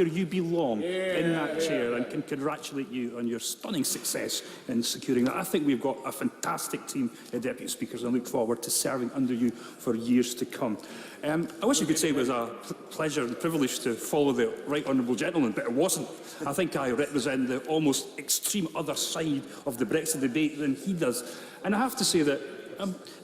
You belong in that chair, and can congratulate you on your stunning success in securing that. I think we've got a fantastic team of Deputy Speakers and look forward to serving under you for years to come. I wish I could say it was a pleasure and privilege to follow the right honourable gentleman, but it wasn't. I think I represent the almost extreme other side of the Brexit debate than he does. And I have to say that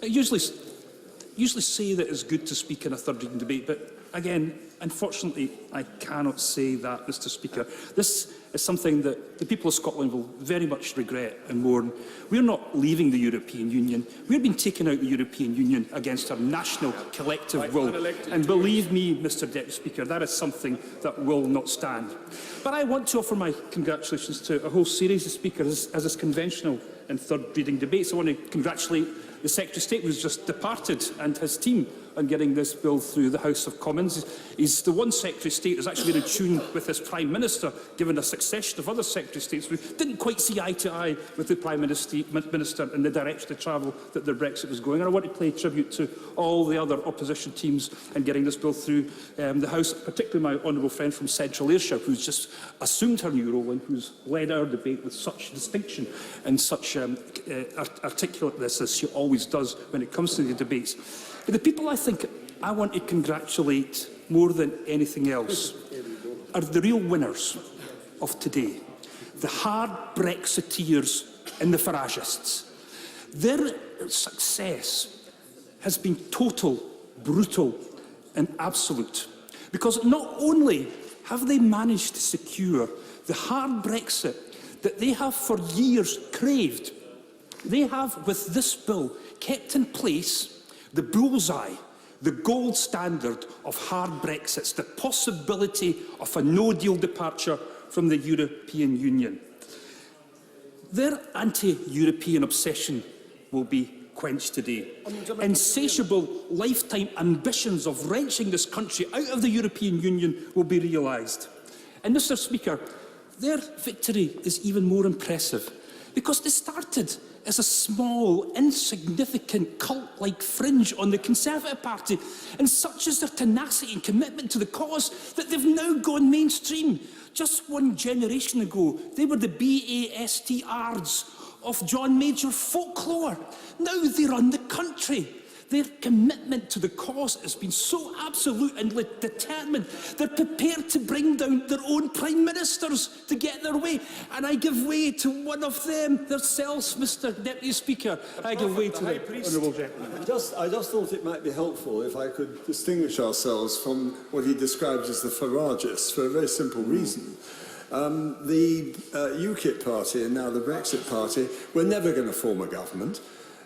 I usually say that it's good to speak in a third reading debate, but again, unfortunately, I cannot say that, Mr. Speaker. This is something that the people of Scotland will very much regret and mourn. We're not leaving the European Union. We're being taken out of the European Union against our national collective will. And believe me, Mr. Deputy Speaker, that is something that will not stand. But I want to offer my congratulations to a whole series of speakers, as is conventional in third reading debates. I want to congratulate the Secretary of State, who's just departed, and his team on getting this bill through the House of Commons. He's the one Secretary of State who's actually been in tune with his Prime Minister, given a succession of other Secretary of States who didn't quite see eye to eye with the Prime Minister in the direction of travel that their Brexit was going. And I want to pay tribute to all the other opposition teams in getting this bill through the House, particularly my honourable friend from Central Ayrshire, who's just assumed her new role and who's led our debate with such distinction and such articulateness as she always does when it comes to the debates. But the people I think I want to congratulate more than anything else are the real winners of today, the hard Brexiteers and the Faragists. Their success has been total, brutal and absolute, because not only have they managed to secure the hard Brexit that they have for years craved, they have, with this bill, kept in place the bullseye, the gold standard of hard Brexits, the possibility of a no-deal departure from the European Union. Their anti-European obsession will be quenched today. Insatiable lifetime ambitions of wrenching this country out of the European Union will be realised. And, Mr. Speaker, their victory is even more impressive because they started as a small, insignificant cult-like fringe on the Conservative Party, and such is their tenacity and commitment to the cause that they've now gone mainstream. Just one generation ago, they were the BASTRs of John Major folklore. Now they run the country. Their commitment to the cause has been so absolute and determined. They're prepared to bring down their own Prime Ministers to get their way. And I give way to one of them, themselves, Mr. Deputy Speaker. I give way to the honourable gentleman. I just thought it might be helpful if I could distinguish ourselves from what he describes as the Faragists for a very simple reason. The UKIP party and now the Brexit party were never going to form a government.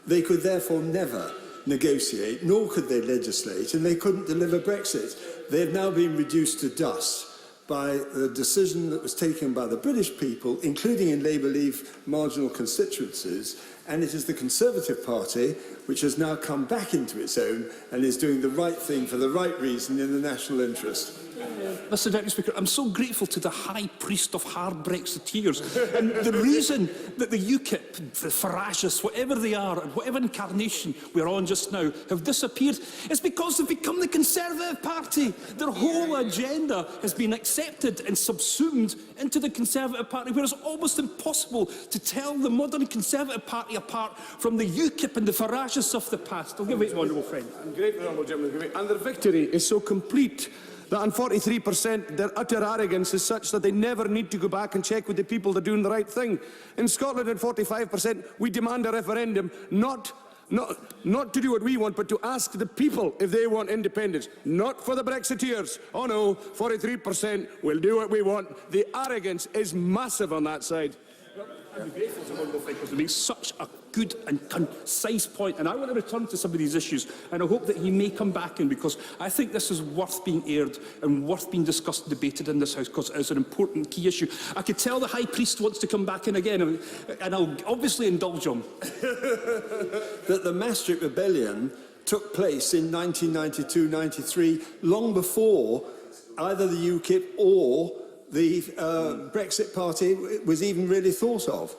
They could therefore never negotiate, nor could they legislate, and they couldn't deliver Brexit. They have now been reduced to dust by the decision that was taken by the British people, including in Labour Leave marginal constituencies, and it is the Conservative Party which has now come back into its own and is doing the right thing for the right reason in the national interest. Mr. Deputy Speaker, I'm so grateful to the High Priest of hard Brexiteers. And the reason that the UKIP, the Faragists, whatever they are, and whatever incarnation we're on just now, have disappeared is because they've become the Conservative Party. Their whole agenda has been accepted and subsumed into the Conservative Party, where it's almost impossible to tell the modern Conservative Party apart from the UKIP and the Faragists of the past. I'll give it to my honourable friend. Great, honourable gentleman. And their victory is so complete that on 43%, their utter arrogance is such that they never need to go back and check with the people they're doing the right thing. In Scotland, at 45%, we demand a referendum, not to do what we want, but to ask the people if they want independence. Not for the Brexiteers. Oh no, 43% will do what we want. The arrogance is massive on that side. I'm grateful to honourable friend because he makes such a good and concise point, and I want to return to some of these issues, and I hope that he may come back in, because I think this is worth being aired and worth being discussed and debated in this House, because it is an important key issue. I could tell the High Priest wants to come back in again, and I'll obviously indulge him. That the Maastricht Rebellion took place in 1992-93, long before either the UKIP or the Brexit Party was even really thought of.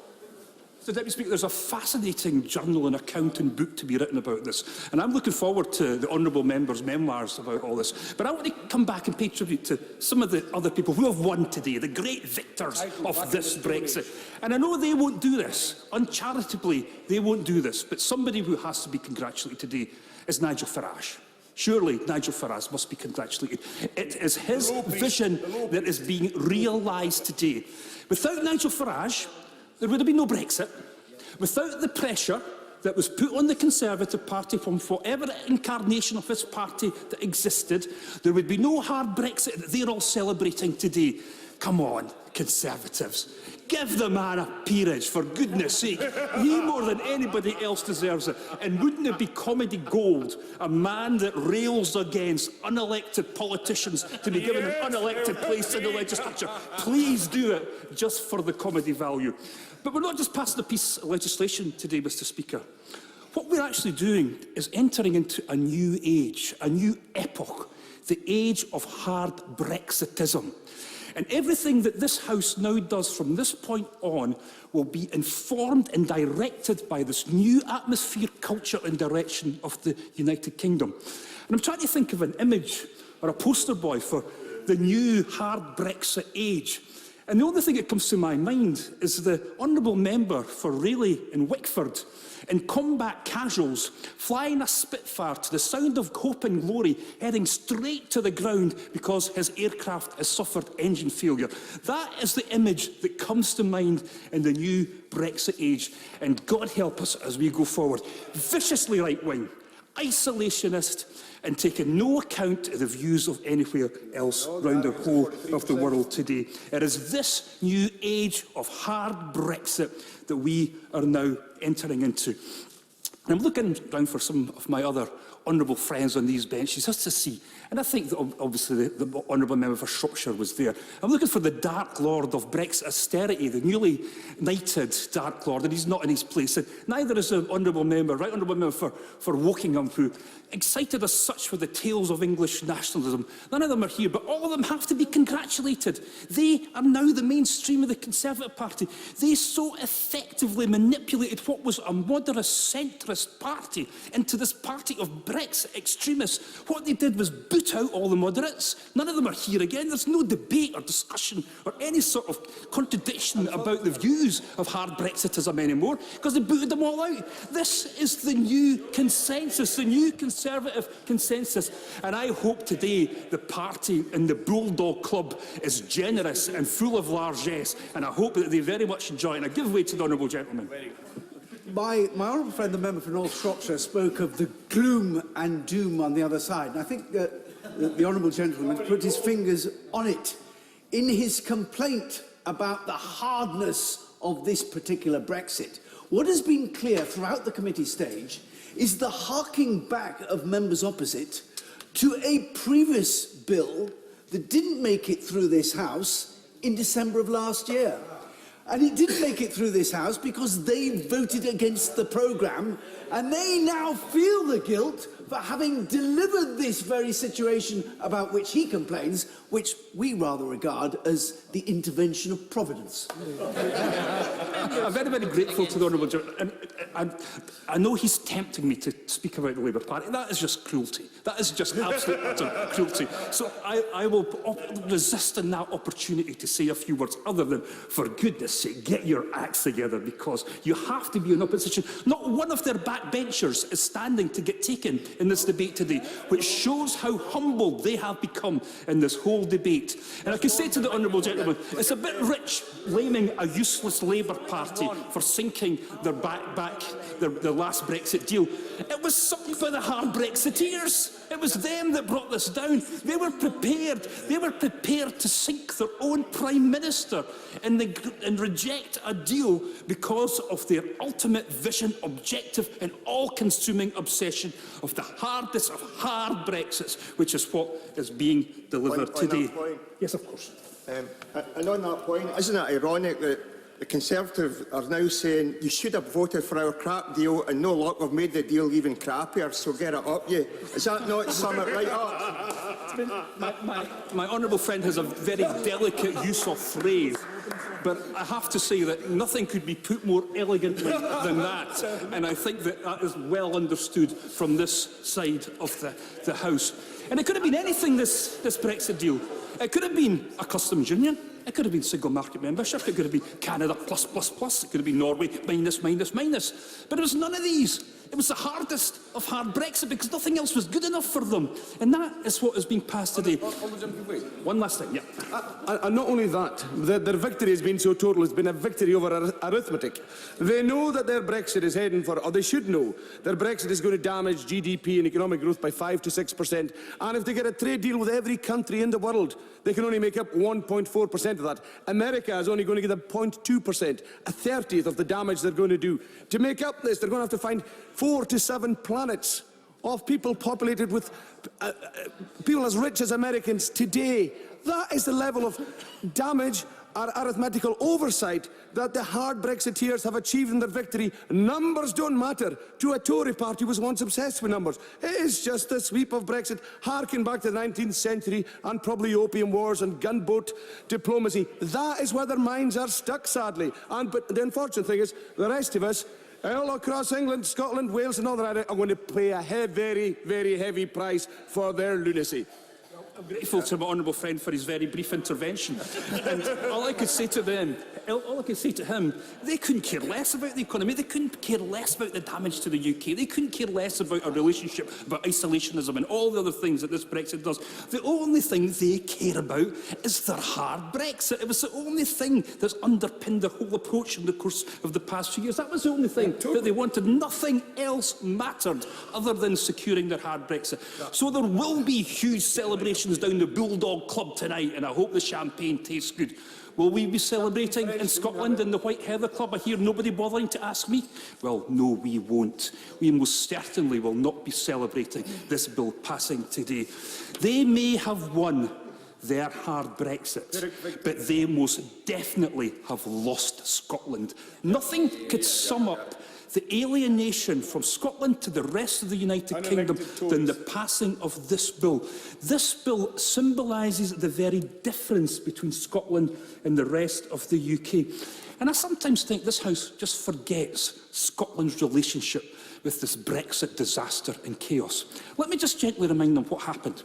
So, Deputy Speaker, there's a fascinating journal and account and book to be written about this, and I'm looking forward to the honourable member's memoirs about all this. But I want to come back and pay tribute to some of the other people who have won today, the great victors of this Brexit. And I know they won't do this. Uncharitably, they won't do this. But somebody who has to be congratulated today is Nigel Farage. Surely Nigel Farage must be congratulated. It is his vision that is being realised today. Without Nigel Farage, there would have been no Brexit. Without the pressure that was put on the Conservative Party from whatever incarnation of this party that existed, there would be no hard Brexit that they're all celebrating today. Come on, Conservatives. Give the man a peerage, for goodness sake. He more than anybody else deserves it. And wouldn't it be comedy gold, a man that rails against unelected politicians to be given an unelected place in the legislature? Please do it, just for the comedy value. But we're not just passing a piece of legislation today, Mr. Speaker. What we're actually doing is entering into a new age, a new epoch, the age of hard Brexitism. And everything that this House now does from this point on will be informed and directed by this new atmosphere, culture and direction of the United Kingdom. And I'm trying to think of an image or a poster boy for the new hard Brexit age. And the only thing that comes to my mind is the honourable member for Rayleigh and Wickford in combat casuals, flying a Spitfire to the sound of hope and glory, heading straight to the ground because his aircraft has suffered engine failure. That is the image that comes to mind in the new Brexit age. And God help us as we go forward. Viciously right-wing, isolationist, and taking no account of the views of anywhere else around the whole of the world today. It is this new age of hard Brexit that we are now entering into. And I'm looking round for some of my other honourable friends on these benches just to see. And I think that obviously the honourable member for Shropshire was there. I'm looking for the Dark Lord of Brexit austerity, the newly knighted Dark Lord, and he's not in his place. And neither is the honourable member, right honourable member for Wokingham, who excited us such with the tales of English nationalism. None of them are here, but all of them have to be congratulated. They are now the mainstream of the Conservative Party. They so effectively manipulated what was a moderate centrist party into this party of Brexit extremists. What they did was boot out all the moderates. None of them are here again. There's no debate or discussion or any sort of contradiction about the views of hard Brexitism anymore, because they booted them all out. This is the new consensus, the new Conservative consensus. And I hope today the party in the Bulldog Club is generous and full of largesse, and I hope that they very much enjoy it. And I give way to the honourable gentleman. My honourable friend, the member for North Shropshire, spoke of the gloom and doom on the other side. And I think that the honourable gentleman put his fingers on it in his complaint about the hardness of this particular Brexit. What has been clear throughout the committee stage is the harking back of members opposite to a previous bill that didn't make it through this House in December of last year. And it didn't make it through this House because they voted against the programme, and they now feel the guilt for having delivered this very situation about which he complains, which we rather regard as the intervention of Providence. I'm very, very grateful to the honourable gentleman. And I know he's tempting me to speak about the Labour Party. That is just cruelty. That is just absolute utter cruelty. So I will resist in that opportunity to say a few words other than, for goodness sake, get your acts together, because you have to be in opposition. Not one of their backbenchers is standing to get taken in this debate today, which shows how humbled they have become in this whole debate. And I can say to the honourable gentleman, it's a bit rich blaming a useless Labour Party for sinking their their last Brexit deal. It was something by the hard Brexiteers. It was them that brought this down. They were prepared. They were prepared to sink their own Prime Minister and reject a deal because of their ultimate vision, objective and all-consuming obsession of the hardest of hard Brexits, which is what is being delivered today. Yes, of course. And on that point, isn't it ironic that the Conservatives are now saying you should have voted for our crap deal, and no luck, we've made the deal even crappier, so get it up you. Is that not sum it right up? My honourable friend has a very delicate use of phrase. But I have to say that nothing could be put more elegantly than that. And I think that that is well understood from this side of the House. And it could have been anything, this Brexit deal. It could have been a customs union. It could have been single market membership. It could have been Canada plus, plus, plus. It could have been Norway minus, minus, minus. But it was none of these. It was the hardest of hard Brexit because nothing else was good enough for them. And that is what is being passed today. One last thing, yeah. And not only that, their victory has been so total, it's been a victory over arithmetic. They know that their Brexit is heading for, or they should know, their Brexit is going to damage GDP and economic growth by 5 to 6%. And if they get a trade deal with every country in the world, they can only make up 1.4% of that. America is only going to get a 0.2%, a 30th of the damage they're going to do. To make up this, they're going to have to find 4 to 7 planets of people populated with people as rich as Americans today. That is the level of damage or arithmetical oversight that the hard Brexiteers have achieved in their victory. Numbers don't matter to a Tory party who was once obsessed with numbers. It is just the sweep of Brexit, harking back to the 19th century and probably opium wars and gunboat diplomacy. That is where their minds are stuck, sadly. But the unfortunate thing is, the rest of us, all across England, Scotland, Wales and all that, are going to pay a very, very heavy price for their lunacy. I'm grateful to my honourable friend for his very brief intervention. And all I could say to them, all I could say to him, they couldn't care less about the economy, they couldn't care less about the damage to the UK, they couldn't care less about our relationship, about isolationism and all the other things that this Brexit does. The only thing they care about is their hard Brexit. It was the only thing that's underpinned their whole approach in the course of the past few years. That was the only thing that they wanted. Nothing else mattered other than securing their hard Brexit. So there will be huge celebrations down the Bulldog Club tonight, and I hope the champagne tastes good. Will we be celebrating in Scotland in the White Heather Club? I hear nobody bothering to ask me. Well, no, we won't. We most certainly will not be celebrating this bill passing today. They may have won their hard Brexit, but they most definitely have lost Scotland. Nothing could sum up the alienation from Scotland to the rest of the United Kingdom than the passing of this bill. This bill symbolises the very difference between Scotland and the rest of the UK. And I sometimes think this House just forgets Scotland's relationship with this Brexit disaster and chaos. Let me just gently remind them what happened.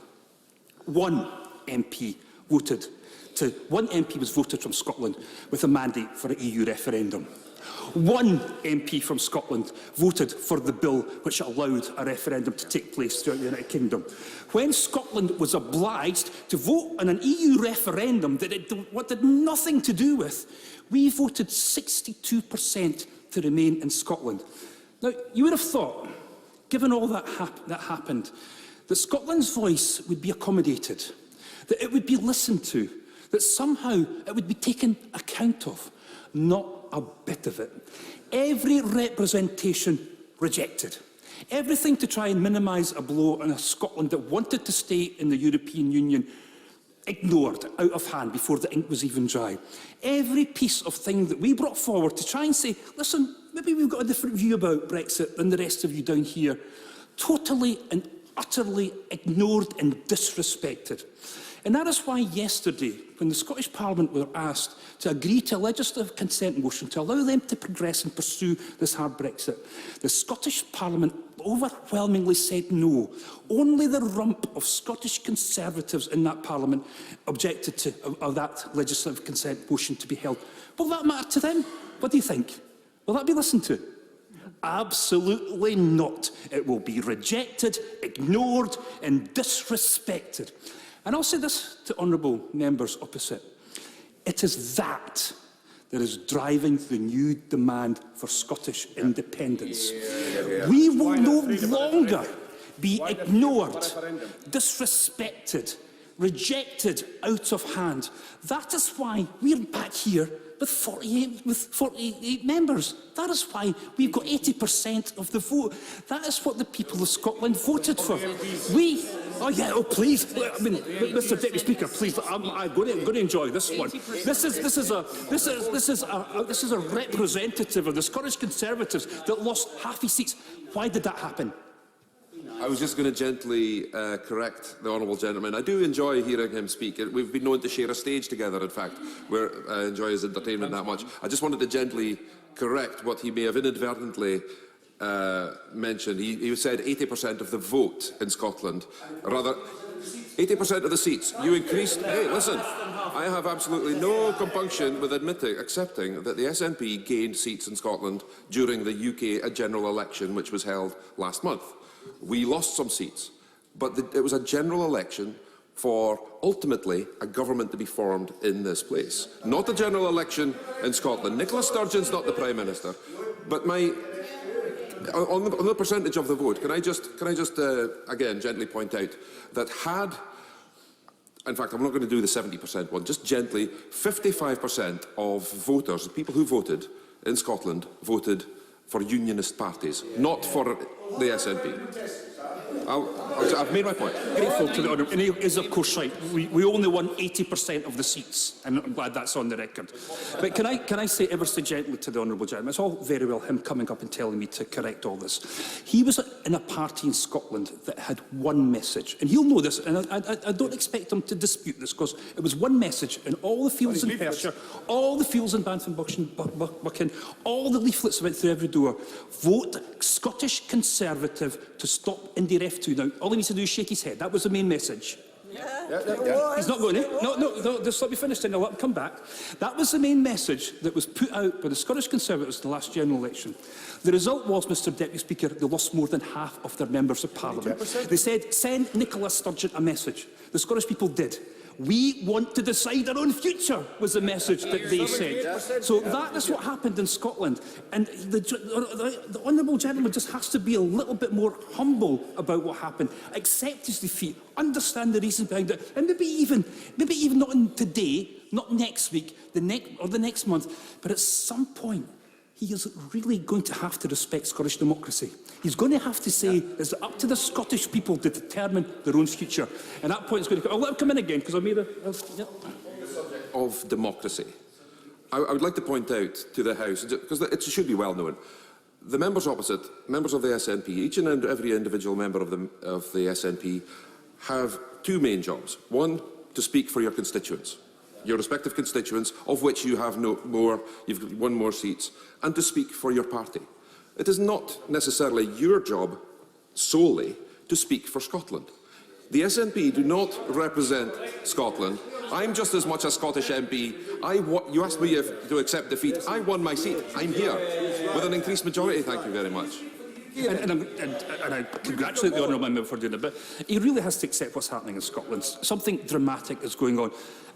One MP was voted from Scotland with a mandate for an EU referendum. One MP from Scotland voted for the bill which allowed a referendum to take place throughout the United Kingdom. When Scotland was obliged to vote on an EU referendum that it wanted nothing to do with, we voted 62% to remain in Scotland. Now, you would have thought, given all that happened, that Scotland's voice would be accommodated, that it would be listened to, that somehow it would be taken account of. Not a bit of it. Every representation rejected. Everything to try and minimise a blow on a Scotland that wanted to stay in the European Union, ignored out of hand before the ink was even dry. Every piece of thing that we brought forward to try and say, listen, maybe we've got a different view about Brexit than the rest of you down here, totally and utterly ignored and disrespected. And that is why yesterday, when the Scottish Parliament were asked to agree to a legislative consent motion to allow them to progress and pursue this hard Brexit, the Scottish Parliament overwhelmingly said no. Only the rump of Scottish Conservatives in that Parliament objected to that legislative consent motion to be held. Will that matter to them? What do you think? Will that be listened to? Absolutely not. It will be rejected, ignored and disrespected. And I'll say this to honourable members opposite. It is that is driving the new demand for Scottish independence. We will no longer be ignored, disrespected, rejected out of hand. That is why we're back here with 48 members. That is why we've got 80% of the vote. That is what the people of Scotland voted for. Please. I mean, Mr. Deputy Speaker, please. I'm going to enjoy this one. This is a representative of the Scottish Conservatives that lost half his seats. Why did that happen? I was just going to gently correct the honourable gentleman. I do enjoy hearing him speak. We've been known to share a stage together, in fact, where I enjoy his entertainment that much. I just wanted to gently correct what he may have inadvertently mentioned. He said 80% of the vote in Scotland, rather 80% of the seats. You increased... Hey, listen, I have absolutely no compunction with accepting that the SNP gained seats in Scotland during the UK general election, which was held last month. We lost some seats, but it was a general election for, ultimately, a government to be formed in this place. Not a general election in Scotland. Nicola Sturgeon's not the Prime Minister, but on the percentage of the vote, can I just again gently point out that in fact, I'm not going to do the 70% one, just gently, 55% of voters, the people who voted in Scotland, voted for unionist parties, not for the SNP. I've made my point. Grateful to the Honourable, and he is of course right. We only won 80% of the seats, and I'm glad that's on the record. But can I say ever so gently to the Honourable gentleman, it's all very well him coming up and telling me to correct all this. He was in a party in Scotland that had one message, and he'll know this, and I don't expect him to dispute this, because it was one message in all the fields in Perthshire, all the fields in Banff-and-Buchan, all the leaflets went through every door. Vote Scottish Conservative to stop Indy Ref2. Now, all he needs to do is shake his head. That was the main message. Yeah. He's not going to. No, just let me finish then. I'll let him come back. That was the main message that was put out by the Scottish Conservatives in the last general election. The result was, Mr Deputy Speaker, they lost more than half of their members of Parliament. 20%. They said, send Nicola Sturgeon a message. The Scottish people did. We want to decide our own future, was the message that they said. So that is what happened in Scotland. And the Honourable Gentleman just has to be a little bit more humble about what happened, accept his defeat, understand the reason behind it, and maybe even not today, not next week, the next month, but at some point, he is really going to have to respect Scottish democracy. He's going to have to say, it's up to the Scottish people to determine their own future. And that point is going to come. I'll let him come in again, because I made a... Of democracy. I would like to point out to the House, because it should be well known, the members opposite, members of the SNP, each and every individual member of the SNP, have two main jobs. One, to speak for your constituents. Your respective constituents, of which you have you've won more seats, and to speak for your party. It is not necessarily your job solely to speak for Scotland. The SNP do not represent Scotland. I'm just as much a Scottish MP. You asked me to accept defeat. I won my seat. I'm here with an increased majority. Thank you very much. And I congratulate the Honourable Member for doing it, but he really has to accept what's happening in Scotland. Something dramatic is going on.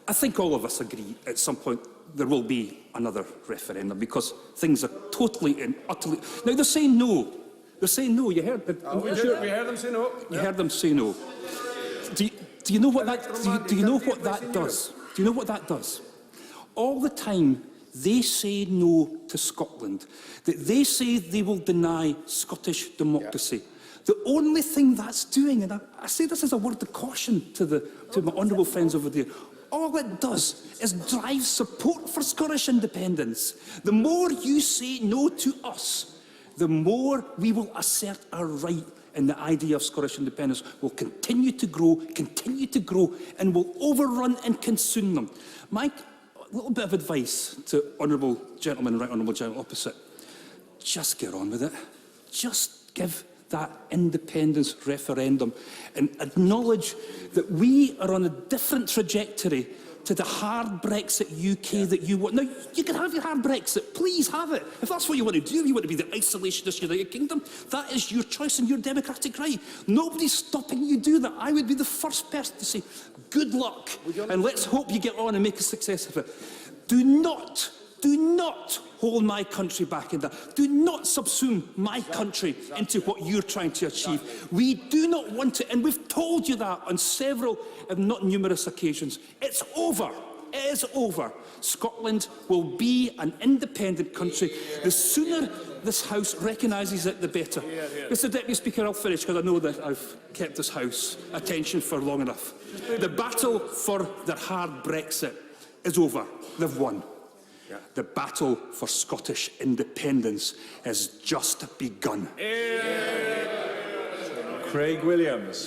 I think all of us agree at some point there will be another referendum, because things are totally and utterly... Now, they're saying no. They're saying no. You heard them. We heard them say no. You heard them say no. Do you know what that... Do you know what that does? Do you know what that does? All the time they say no to Scotland, that they say they will deny Scottish democracy. The only thing that's doing, and I say this as a word of caution to my honourable friends over there, all it does is drive support for Scottish independence. The more you say no to us, the more we will assert our right in the idea of Scottish independence will continue to grow, and will overrun and consume them. My little bit of advice to honourable gentlemen and right honourable gentleman opposite, just get on with it. Just give that independence referendum and acknowledge that we are on a different trajectory to the hard Brexit UK that you want. Now, you can have your hard Brexit, please have it. If that's what you want to do, you want to be the isolationist United Kingdom, that is your choice and your democratic right. Nobody's stopping you do that. I would be the first person to say, good luck, and let's hope you get on and make a success of it. Do not hold my country back in that. Do not subsume my country into what you're trying to achieve. We do not want it, and we've told you that on several, if not numerous occasions. It's over. It is over. Scotland will be an independent country. The sooner this House recognises it, the better. Mr Deputy Speaker, I'll finish, because I know that I've kept this House attention for long enough. The battle for the hard Brexit is over. They've won. The battle for Scottish independence has just begun. Craig Williams.